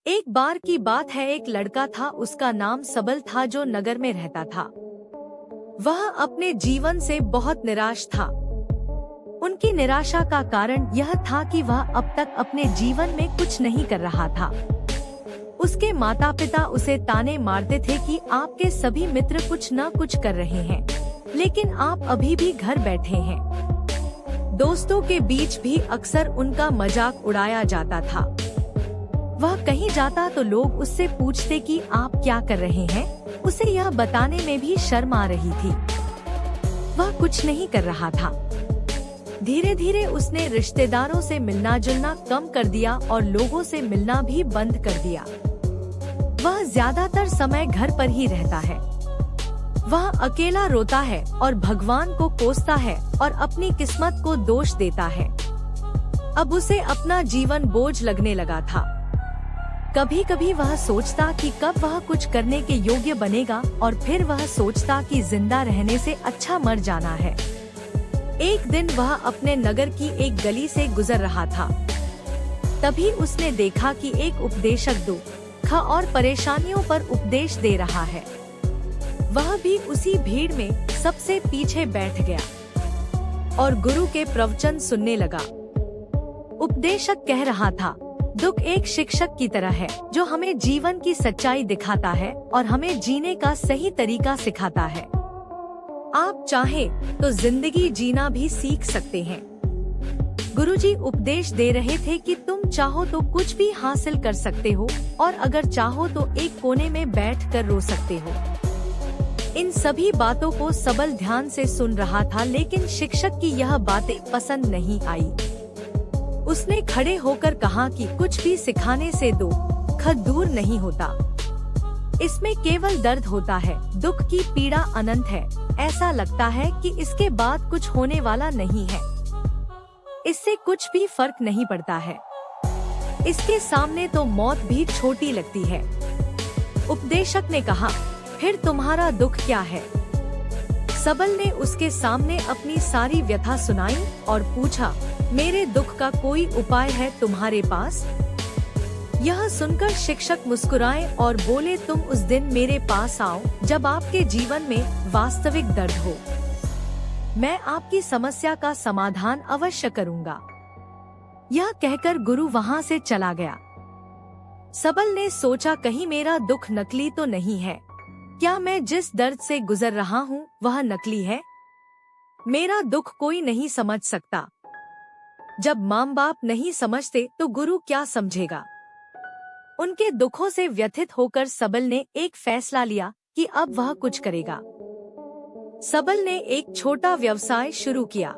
एक बार की बात है, एक लड़का था, उसका नाम सबल था, जो नगर में रहता था। वह अपने जीवन से बहुत निराश था। उनकी निराशा का कारण यह था कि वह अब तक अपने जीवन में कुछ नहीं कर रहा था। उसके माता पिता उसे ताने मारते थे कि आपके सभी मित्र कुछ न कुछ कर रहे हैं, लेकिन आप अभी भी घर बैठे हैं। दोस्तों के बीच भी अक्सर उनका मजाक उड़ाया जाता था। वह कहीं जाता तो लोग उससे पूछते कि आप क्या कर रहे हैं। उसे यह बताने में भी शर्म आ रही थी। वह कुछ नहीं कर रहा था। धीरे धीरे उसने रिश्तेदारों से मिलना जुलना कम कर दिया और लोगों से मिलना भी बंद कर दिया। वह ज्यादातर समय घर पर ही रहता है। वह अकेला रोता है और भगवान को कोसता है और अपनी किस्मत को दोष देता है। अब उसे अपना जीवन बोझ लगने लगा था। कभी कभी वह सोचता कि कब वह कुछ करने के योग्य बनेगा, और फिर वह सोचता कि जिंदा रहने से अच्छा मर जाना है। एक दिन वह अपने नगर की एक गली से गुजर रहा था। तभी उसने देखा कि एक उपदेशक दुख और परेशानियों पर उपदेश दे रहा है। वह भी उसी भीड़ में सबसे पीछे बैठ गया और गुरु के प्रवचन सुनने लगा। उपदेशक कह रहा था, दुख एक शिक्षक की तरह है जो हमें जीवन की सच्चाई दिखाता है और हमें जीने का सही तरीका सिखाता है। आप चाहें तो जिंदगी जीना भी सीख सकते हैं। गुरुजी उपदेश दे रहे थे कि तुम चाहो तो कुछ भी हासिल कर सकते हो, और अगर चाहो तो एक कोने में बैठकर रो सकते हो। इन सभी बातों को सबल ध्यान से सुन रहा था, लेकिन शिक्षक की यह बातें पसंद नहीं आई। उसने खड़े होकर कहा कि कुछ भी सिखाने से दुख दूर नहीं होता। इसमें केवल दर्द होता है। दुख की पीड़ा अनंत है। ऐसा लगता है कि इसके बाद कुछ होने वाला नहीं है। इससे कुछ भी फर्क नहीं पड़ता है। इसके सामने तो मौत भी छोटी लगती है। उपदेशक ने कहा, फिर तुम्हारा दुख क्या है? सबल ने उसके सामने अपनी सारी व्यथा सुनाई और पूछा, मेरे दुख का कोई उपाय है तुम्हारे पास? यह सुनकर शिक्षक मुस्कुराए और बोले, तुम उस दिन मेरे पास आओ जब आपके जीवन में वास्तविक दर्द हो। मैं आपकी समस्या का समाधान अवश्य करूंगा। यह कहकर गुरु वहां से चला गया। सबल ने सोचा, कहीं मेरा दुख नकली तो नहीं है? क्या मैं जिस दर्द से गुजर रहा हूँ वह नकली है? मेरा दुख कोई नहीं समझ सकता। जब माँ बाप नहीं समझते तो गुरु क्या समझेगा? उनके दुखों से व्यथित होकर सबल ने एक फैसला लिया कि अब वह कुछ करेगा। सबल ने एक छोटा व्यवसाय शुरू किया,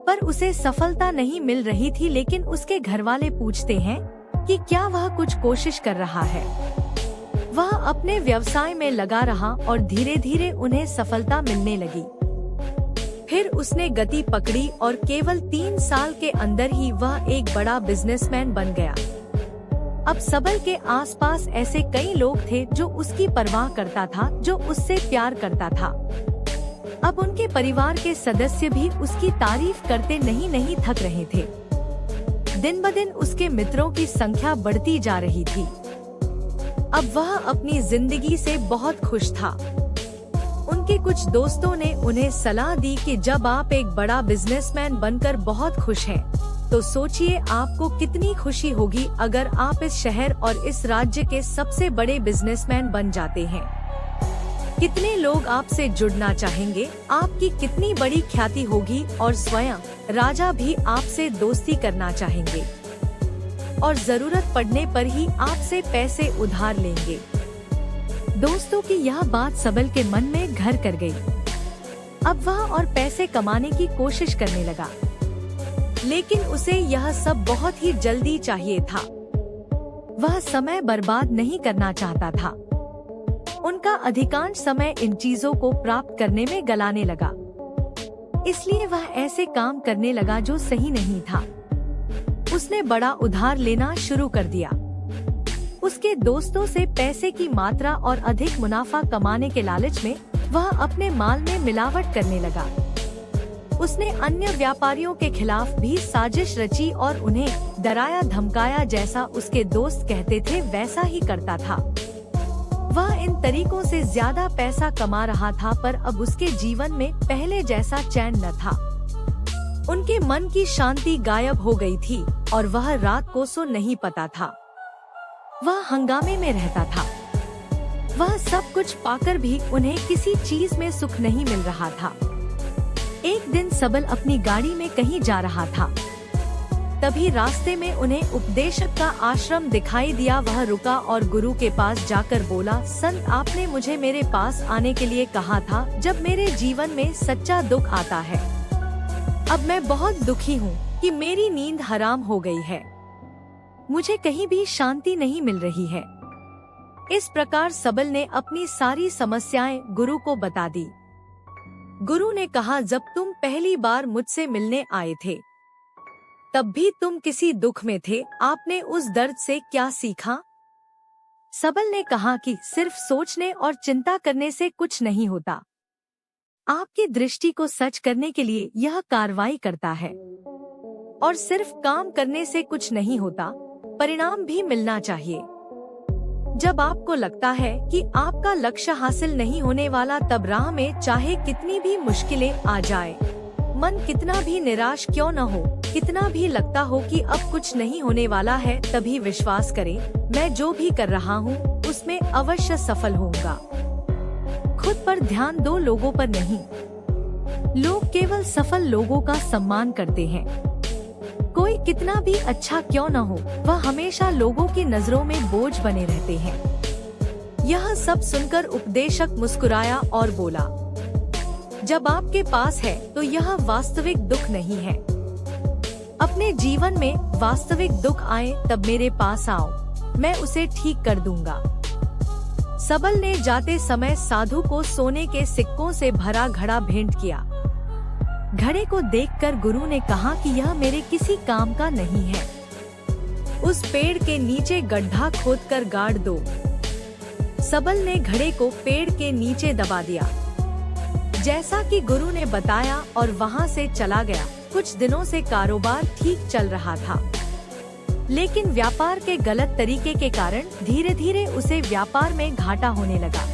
पर उसे सफलता नहीं मिल रही थी। लेकिन उसके घरवाले पूछते हैं कि क्या वह कुछ कोशिश कर रहा है। वह अपने व्यवसाय में लगा रहा और धीरे धीरे उन्हें सफलता मिलने लगी। फिर उसने गति पकड़ी और केवल 3 साल के अंदर ही वह एक बड़ा बिजनेसमैन बन गया। अब सबल के आसपास ऐसे कई लोग थे जो उसकी परवाह करता था, जो उससे प्यार करता था। अब उनके परिवार के सदस्य भी उसकी तारीफ करते नहीं थक रहे थे। दिन ब दिन उसके मित्रों की संख्या बढ़ती जा रही थी। अब वह अपनी जिंदगी से बहुत खुश था। उनके कुछ दोस्तों ने उन्हें सलाह दी कि जब आप एक बड़ा बिजनेसमैन बनकर बहुत खुश हैं, तो सोचिए आपको कितनी खुशी होगी अगर आप इस शहर और इस राज्य के सबसे बड़े बिजनेसमैन बन जाते हैं। कितने लोग आपसे जुड़ना चाहेंगे, आपकी कितनी बड़ी ख्याति होगी, और स्वयं राजा भी आपसे दोस्ती करना चाहेंगे और जरूरत पड़ने पर ही आपसे पैसे उधार लेंगे। दोस्तों की यह बात सबल के मन में घर कर गई। अब वह और पैसे कमाने की कोशिश करने लगा, लेकिन उसे यह सब बहुत ही जल्दी चाहिए था। वह समय बर्बाद नहीं करना चाहता था। उनका अधिकांश समय इन चीजों को प्राप्त करने में गलाने लगा। इसलिए वह ऐसे काम करने लगा जो सही नहीं था। उसने बड़ा उधार लेना शुरू कर दिया। उसके दोस्तों से पैसे की मात्रा और अधिक मुनाफा कमाने के लालच में वह अपने माल में मिलावट करने लगा। उसने अन्य व्यापारियों के खिलाफ भी साजिश रची और उन्हें डराया धमकाया जैसा उसके दोस्त कहते थे वैसा ही करता था। वह इन तरीकों से ज्यादा पैसा कमा रहा था, पर अब उसके जीवन में पहले जैसा चैन न था। उनके मन की शांति गायब हो गई थी और वह रात को सो नहीं पाता था। वह हंगामे में रहता था। वह सब कुछ पाकर भी उन्हें किसी चीज में सुख नहीं मिल रहा था। एक दिन सबल अपनी गाड़ी में कहीं जा रहा था। तभी रास्ते में उन्हें उपदेशक का आश्रम दिखाई दिया। वह रुका और गुरु के पास जाकर बोला, संत, आपने मुझे मेरे पास आने के लिए कहा था जब मेरे जीवन में सच्चा दुख आता है। अब मैं बहुत दुखी हूँ कि मेरी नींद हराम हो गई है। मुझे कहीं भी शांति नहीं मिल रही है। इस प्रकार सबल ने अपनी सारी समस्याएं गुरु को बता दी। गुरु ने कहा, जब तुम पहली बार मुझसे मिलने आए थे तब भी तुम किसी दुख में थे। आपने उस दर्द से क्या सीखा? सबल ने कहा कि सिर्फ सोचने और चिंता करने से कुछ नहीं होता। आपकी दृष्टि को सच करने के लिए यह कार्रवाई करता है। और सिर्फ काम करने से कुछ नहीं होता, परिणाम भी मिलना चाहिए। जब आपको लगता है कि आपका लक्ष्य हासिल नहीं होने वाला, तब राह में चाहे कितनी भी मुश्किलें आ जाए, मन कितना भी निराश क्यों न हो, कितना भी लगता हो कि अब कुछ नहीं होने वाला है, तभी विश्वास करें, मैं जो भी कर रहा हूँ उसमें अवश्य सफल होऊंगा। खुद पर ध्यान दो, लोगों पर नहीं। लोग केवल सफल लोगों का सम्मान करते हैं। कोई कितना भी अच्छा क्यों न हो, वह हमेशा लोगों की नजरों में बोझ बने रहते हैं। यह सब सुनकर उपदेशक मुस्कुराया और बोला, जब आपके पास है तो यह वास्तविक दुख नहीं है। अपने जीवन में वास्तविक दुख आए तब मेरे पास आओ, मैं उसे ठीक कर दूंगा। सबल ने जाते समय साधु को सोने के सिक्कों से भरा घड़ा भेंट किया। घड़े को देखकर गुरु ने कहा कि यह मेरे किसी काम का नहीं है। उस पेड़ के नीचे गड्ढा खोदकर गाड़ दो। सबल ने घड़े को पेड़ के नीचे दबा दिया, जैसा कि गुरु ने बताया, और वहां से चला गया। कुछ दिनों से कारोबार ठीक चल रहा था, लेकिन व्यापार के गलत तरीके के कारण धीरे धीरे उसे व्यापार में घाटा होने लगा।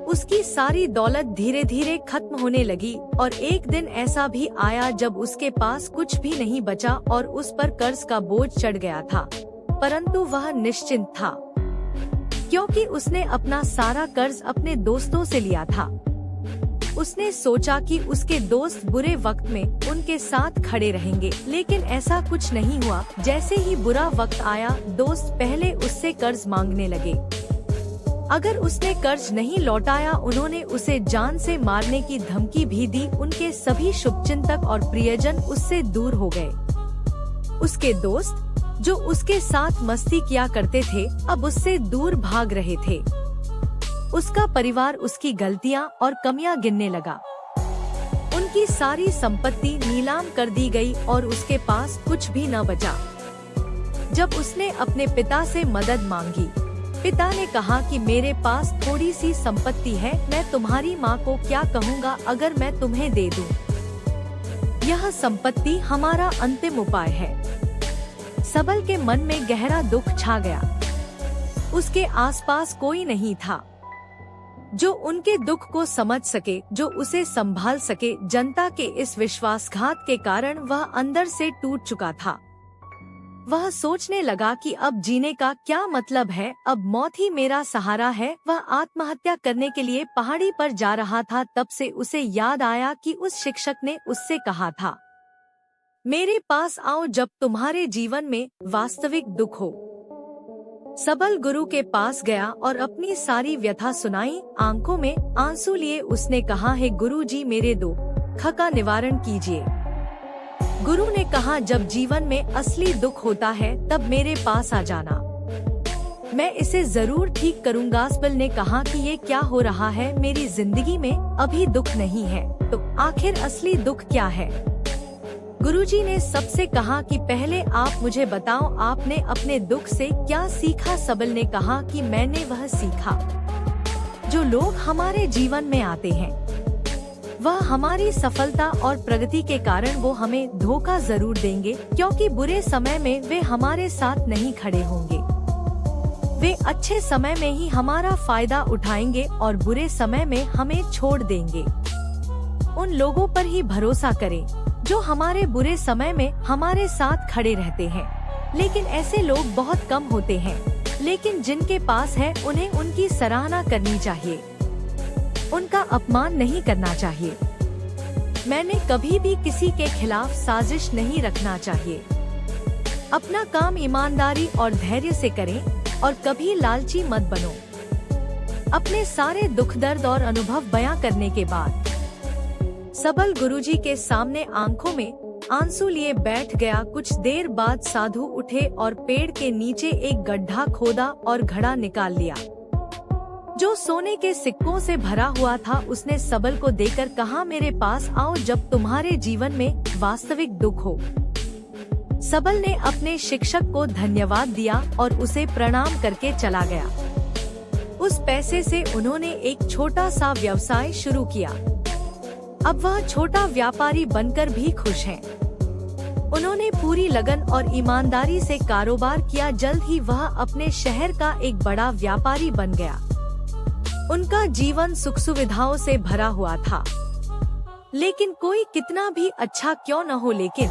उसकी सारी दौलत धीरे धीरे खत्म होने लगी और एक दिन ऐसा भी आया जब उसके पास कुछ भी नहीं बचा और उस पर कर्ज का बोझ चढ़ गया था। परंतु वह निश्चिंत था, क्योंकि उसने अपना सारा कर्ज अपने दोस्तों से लिया था। उसने सोचा कि उसके दोस्त बुरे वक्त में उनके साथ खड़े रहेंगे, लेकिन ऐसा कुछ नहीं हुआ। जैसे ही बुरा वक्त आया, दोस्त पहले उससे कर्ज मांगने लगे। अगर उसने कर्ज नहीं लौटाया, उन्होंने उसे जान से मारने की धमकी भी दी। उनके सभी शुभचिंतक और प्रियजन उससे दूर हो गए। उसके दोस्त, जो उसके साथ मस्ती किया करते थे, अब उससे दूर भाग रहे थे। उसका परिवार उसकी गलतियां और कमियां गिनने लगा। उनकी सारी संपत्ति नीलाम कर दी गई और उसके पास कुछ भी न बचा। जब उसने अपने पिता से मदद मांगी, पिता ने कहा कि मेरे पास थोड़ी सी संपत्ति है, मैं तुम्हारी माँ को क्या कहूँगा अगर मैं तुम्हें दे दूँ। यह संपत्ति हमारा अंतिम उपाय है। सबल के मन में गहरा दुख छा गया। उसके आसपास कोई नहीं था जो उनके दुख को समझ सके, जो उसे संभाल सके। जनता के इस विश्वासघात के कारण वह अंदर से टूट चुका था। वह सोचने लगा कि अब जीने का क्या मतलब है, अब मौत ही मेरा सहारा है। वह आत्महत्या करने के लिए पहाड़ी पर जा रहा था, तब से उसे याद आया कि उस शिक्षक ने उससे कहा था, मेरे पास आओ जब तुम्हारे जीवन में वास्तविक दुख हो। सबल गुरु के पास गया और अपनी सारी व्यथा सुनाई। आंखों में आंसू लिए उसने कहा, हे गुरुजी, मेरे दुख का निवारण कीजिए। गुरु ने कहा, जब जीवन में असली दुख होता है तब मेरे पास आ जाना, मैं इसे जरूर ठीक करूँगा। सबल ने कहा कि ये क्या हो रहा है, मेरी जिंदगी में अभी दुख नहीं है, तो आखिर असली दुख क्या है? गुरुजी ने सबसे कहा कि पहले आप मुझे बताओ, आपने अपने दुख से क्या सीखा? सबल ने कहा कि मैंने वह सीखा जो लोग हमारे जीवन में आते हैं, वह हमारी सफलता और प्रगति के कारण वो हमें धोखा जरूर देंगे, क्योंकि बुरे समय में वे हमारे साथ नहीं खड़े होंगे। वे अच्छे समय में ही हमारा फायदा उठाएंगे और बुरे समय में हमें छोड़ देंगे। उन लोगों पर ही भरोसा करें जो हमारे बुरे समय में हमारे साथ खड़े रहते हैं। लेकिन ऐसे लोग बहुत कम होते हैं, लेकिन जिनके पास है उन्हें उनकी सराहना करनी चाहिए, उनका अपमान नहीं करना चाहिए। मैंने कभी भी किसी के खिलाफ साजिश नहीं रखना चाहिए। अपना काम ईमानदारी और धैर्य से करें और कभी लालची मत बनो। अपने सारे दुख दर्द और अनुभव बयां करने के बाद सबल गुरुजी के सामने आंखों में आंसू लिए बैठ गया। कुछ देर बाद साधु उठे और पेड़ के नीचे एक गड्ढा खोदा और घड़ा निकाल लिया जो सोने के सिक्कों से भरा हुआ था। उसने सबल को देकर कहा, मेरे पास आओ जब तुम्हारे जीवन में वास्तविक दुख हो। सबल ने अपने शिक्षक को धन्यवाद दिया और उसे प्रणाम करके चला गया। उस पैसे से उन्होंने एक छोटा सा व्यवसाय शुरू किया। अब वह छोटा व्यापारी बनकर भी खुश हैं। उन्होंने पूरी लगन और ईमानदारी से कारोबार किया। जल्द ही वह अपने शहर का एक बड़ा व्यापारी बन गया। उनका जीवन सुख सुविधाओं से भरा हुआ था। लेकिन कोई कितना भी अच्छा क्यों न हो, लेकिन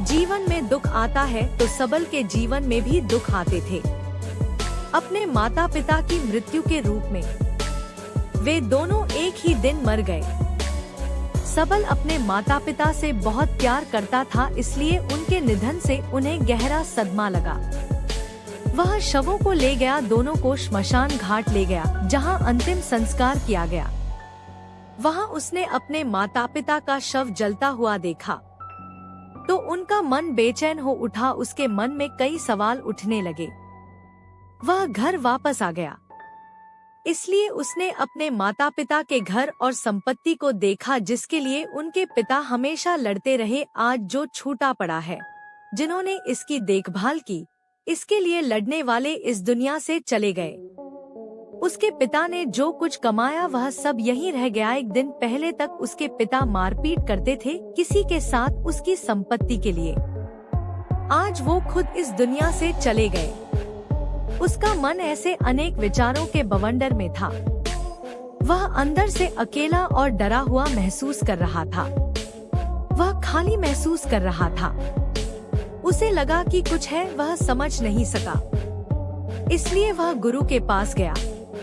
जीवन में दुख आता है तो सबल के जीवन में भी दुख आते थे। अपने माता पिता की मृत्यु के रूप में वे दोनों एक ही दिन मर गए। सबल अपने माता पिता से बहुत प्यार करता था, इसलिए उनके निधन से उन्हें गहरा सदमा लगा। वह शवों को ले गया, दोनों को श्मशान घाट ले गया जहां अंतिम संस्कार किया गया। वहां उसने अपने माता पिता का शव जलता हुआ देखा तो उनका मन बेचैन हो उठा। उसके मन में कई सवाल उठने लगे। वह घर वापस आ गया, इसलिए उसने अपने माता पिता के घर और संपत्ति को देखा जिसके लिए उनके पिता हमेशा लड़ते रहे। आज जो छूटा पड़ा है, जिन्होंने इसकी देखभाल की, इसके लिए लड़ने वाले इस दुनिया से चले गए। उसके पिता ने जो कुछ कमाया वह सब यहीं रह गया। एक दिन पहले तक उसके पिता मारपीट करते थे किसी के साथ उसकी संपत्ति के लिए। आज वो खुद इस दुनिया से चले गए। उसका मन ऐसे अनेक विचारों के बवंडर में था। वह अंदर से अकेला और डरा हुआ महसूस कर रहा था। वह खाली महसूस कर रहा था। उसे लगा कि कुछ है, वह समझ नहीं सका। इसलिए वह गुरु के पास गया।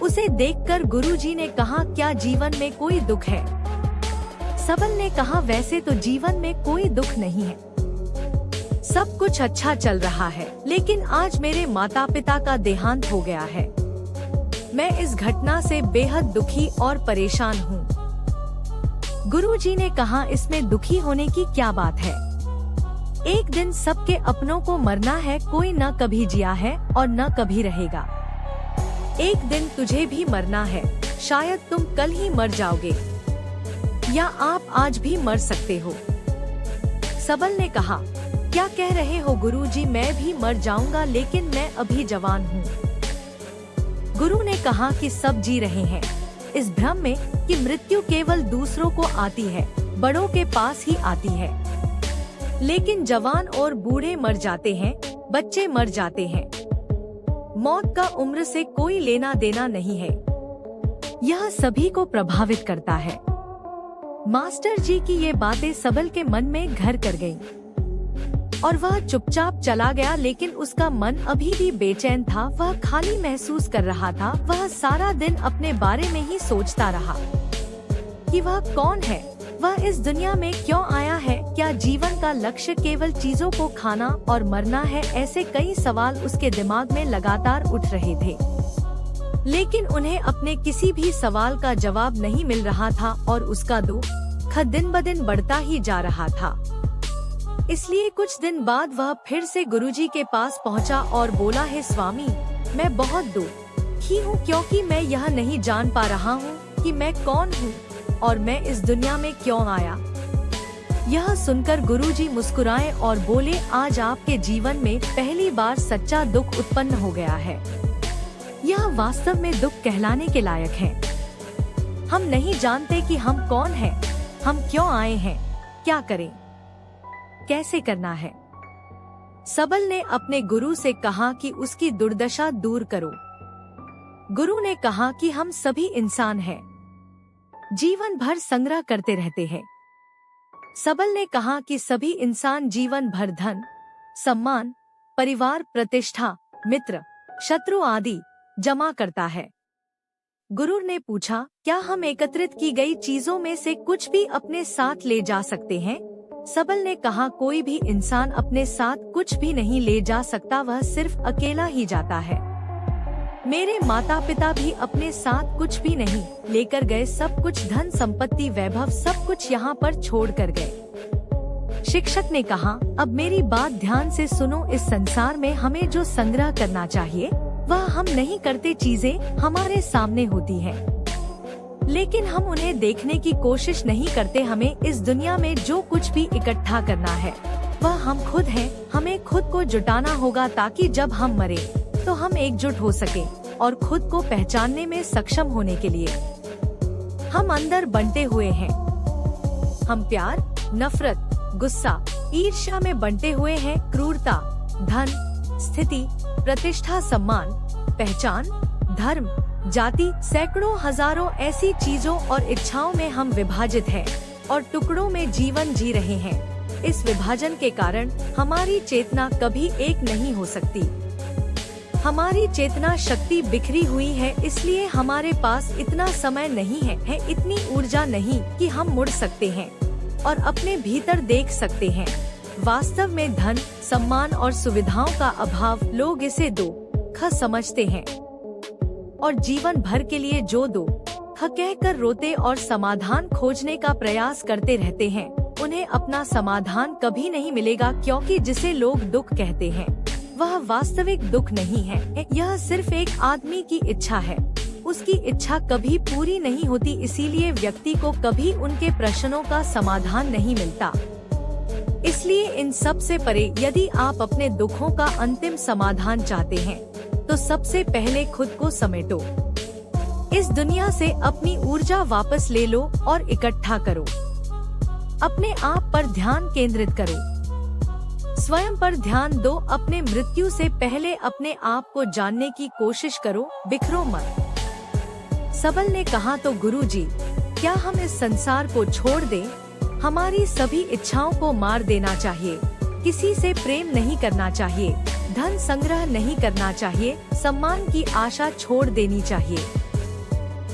उसे देखकर गुरुजी ने कहा, क्या जीवन में कोई दुख है? सबल ने कहा, वैसे तो जीवन में कोई दुख नहीं है, सब कुछ अच्छा चल रहा है, लेकिन आज मेरे माता पिता का देहांत हो गया है। मैं इस घटना से बेहद दुखी और परेशान हूँ। गुरुजी ने कहा, इसमें दुखी होने की क्या बात है? एक दिन सबके अपनों को मरना है। कोई न कभी जिया है और न कभी रहेगा। एक दिन तुझे भी मरना है। शायद तुम कल ही मर जाओगे या आप आज भी मर सकते हो। सबल ने कहा, क्या कह रहे हो गुरुजी? मैं भी मर जाऊंगा, लेकिन मैं अभी जवान हूँ। गुरु ने कहा कि सब जी रहे हैं इस भ्रम में कि मृत्यु केवल दूसरों को आती है, बड़ों के पास ही आती है। लेकिन जवान और बूढ़े मर जाते हैं, बच्चे मर जाते हैं। मौत का उम्र से कोई लेना देना नहीं है। यह सभी को प्रभावित करता है। मास्टर जी की ये बातें सबल के मन में घर कर गईं और वह चुपचाप चला गया। लेकिन उसका मन अभी भी बेचैन था। वह खाली महसूस कर रहा था। वह सारा दिन अपने बारे में ही सोचता रहा कि वह कौन है, वह इस दुनिया में क्यों आया है, क्या जीवन का लक्ष्य केवल चीजों को खाना और मरना है? ऐसे कई सवाल उसके दिमाग में लगातार उठ रहे थे, लेकिन उन्हें अपने किसी भी सवाल का जवाब नहीं मिल रहा था और उसका दुख दिन ब दिन बढ़ता ही जा रहा था। इसलिए कुछ दिन बाद वह फिर से गुरुजी के पास पहुंचा और बोला, हे स्वामी, मैं बहुत दुखी हूँ क्योंकि मैं यह नहीं जान पा रहा हूँ कि मैं कौन हूँ और मैं इस दुनिया में क्यों आया। यह सुनकर गुरुजी मुस्कुराए और बोले, आज आपके जीवन में पहली बार सच्चा दुख उत्पन्न हो गया है। यह वास्तव में दुख कहलाने के लायक है। हम नहीं जानते कि हम कौन हैं, हम क्यों आए हैं, क्या करें, कैसे करना है। सबल ने अपने गुरु से कहा कि उसकी दुर्दशा दूर करो। गुरु ने कहा कि हम सभी इंसान हैं, जीवन भर संग्रह करते रहते हैं। सबल ने कहा कि सभी इंसान जीवन भर धन, सम्मान, परिवार, प्रतिष्ठा, मित्र, शत्रु आदि जमा करता है। गुरु ने पूछा, क्या हम एकत्रित की गई चीजों में से कुछ भी अपने साथ ले जा सकते हैं? सबल ने कहा, कोई भी इंसान अपने साथ कुछ भी नहीं ले जा सकता, वह सिर्फ अकेला ही जाता है। मेरे माता पिता भी अपने साथ कुछ भी नहीं लेकर गए, सब कुछ धन संपत्ति वैभव सब कुछ यहाँ पर छोड़ कर गए। शिक्षक ने कहा, अब मेरी बात ध्यान से सुनो, इस संसार में हमें जो संग्रह करना चाहिए वह हम नहीं करते, चीजें हमारे सामने होती हैं, लेकिन हम उन्हें देखने की कोशिश नहीं करते। हमें इस दुनिया में जो कुछ भी इकट्ठा करना है वह हम खुद हैं, हमें खुद को जुटाना होगा ताकि जब हम मरे तो हम एकजुट हो सके और खुद को पहचानने में सक्षम होने के लिए। हम अंदर बंटे हुए हैं, हम प्यार, नफरत, गुस्सा, ईर्ष्या में बंटे हुए हैं। क्रूरता, धन, स्थिति, प्रतिष्ठा, सम्मान, पहचान, धर्म, जाति, सैकड़ों हजारों ऐसी चीजों और इच्छाओं में हम विभाजित हैं और टुकड़ों में जीवन जी रहे हैं। इस विभाजन के कारण हमारी चेतना कभी एक नहीं हो सकती। हमारी चेतना शक्ति बिखरी हुई है, इसलिए हमारे पास इतना समय नहीं है इतनी ऊर्जा नहीं कि हम मुड़ सकते हैं और अपने भीतर देख सकते हैं। वास्तव में धन, सम्मान और सुविधाओं का अभाव, लोग इसे दुख समझते हैं और जीवन भर के लिए जो दुख कहकर रोते और समाधान खोजने का प्रयास करते रहते हैं, उन्हें अपना समाधान कभी नहीं मिलेगा, क्योंकि जिसे लोग दुख कहते हैं वह वास्तविक दुख नहीं है, यह सिर्फ एक आदमी की इच्छा है। उसकी इच्छा कभी पूरी नहीं होती, इसीलिए व्यक्ति को कभी उनके प्रश्नों का समाधान नहीं मिलता। इसलिए इन सब से परे, यदि आप अपने दुखों का अंतिम समाधान चाहते हैं तो सबसे पहले खुद को समेटो। इस दुनिया से अपनी ऊर्जा वापस ले लो और इकट्ठा करो। अपने आप पर ध्यान केंद्रित करो, स्वयं पर ध्यान दो। अपने मृत्यु से पहले अपने आप को जानने की कोशिश करो, बिखरो मत। सबल ने कहा, तो गुरुजी, क्या हम इस संसार को छोड़ दें? हमारी सभी इच्छाओं को मार देना चाहिए, किसी से प्रेम नहीं करना चाहिए, धन संग्रह नहीं करना चाहिए, सम्मान की आशा छोड़ देनी चाहिए।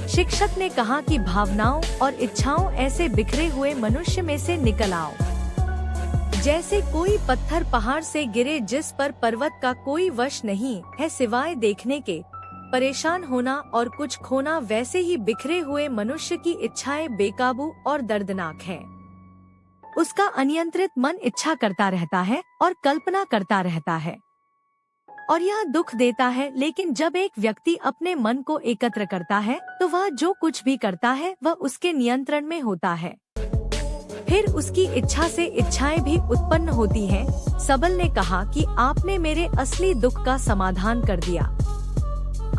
शिक्षक ने कहा कि भावनाओं और इच्छाओं ऐसे बिखरे हुए मनुष्य में से निकल आओ, जैसे कोई पत्थर पहाड़ से गिरे जिस पर पर्वत का कोई वश नहीं है सिवाय देखने के। परेशान होना और कुछ खोना, वैसे ही बिखरे हुए मनुष्य की इच्छाएं बेकाबू और दर्दनाक हैं। उसका अनियंत्रित मन इच्छा करता रहता है और कल्पना करता रहता है और यह दुख देता है। लेकिन जब एक व्यक्ति अपने मन को एकत्र करता है तो वह जो कुछ भी करता है वह उसके नियंत्रण में होता है। फिर उसकी इच्छा से इच्छाएं भी उत्पन्न होती हैं। सबल ने कहा कि आपने मेरे असली दुख का समाधान कर दिया।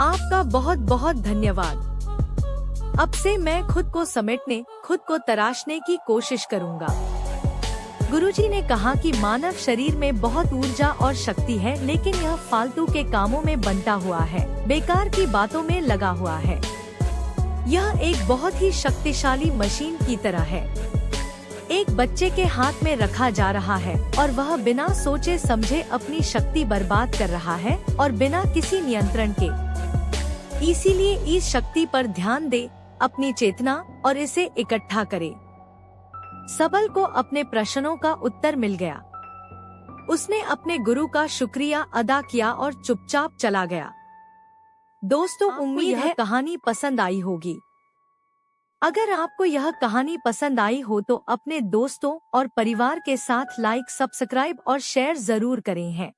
आपका बहुत बहुत धन्यवाद। अब से मैं खुद को समेटने, खुद को तराशने की कोशिश करूंगा। गुरुजी ने कहा कि मानव शरीर में बहुत ऊर्जा और शक्ति है, लेकिन यह फालतू के कामों में बंटा हुआ है, बेकार की बातों में लगा हुआ है। यह एक बहुत ही शक्तिशाली मशीन की तरह है, एक बच्चे के हाथ में रखा जा रहा है और वह बिना सोचे समझे अपनी शक्ति बर्बाद कर रहा है और बिना किसी नियंत्रण के। इसीलिए इस शक्ति पर ध्यान दे, अपनी चेतना और इसे इकट्ठा करे। सबल को अपने प्रश्नों का उत्तर मिल गया। उसने अपने गुरु का शुक्रिया अदा किया और चुपचाप चला गया। दोस्तों, उम्मीद है कहानी पसंद आई होगी। अगर आपको यह कहानी पसंद आई हो तो अपने दोस्तों और परिवार के साथ लाइक, सब्सक्राइब और शेयर जरूर करें हैं।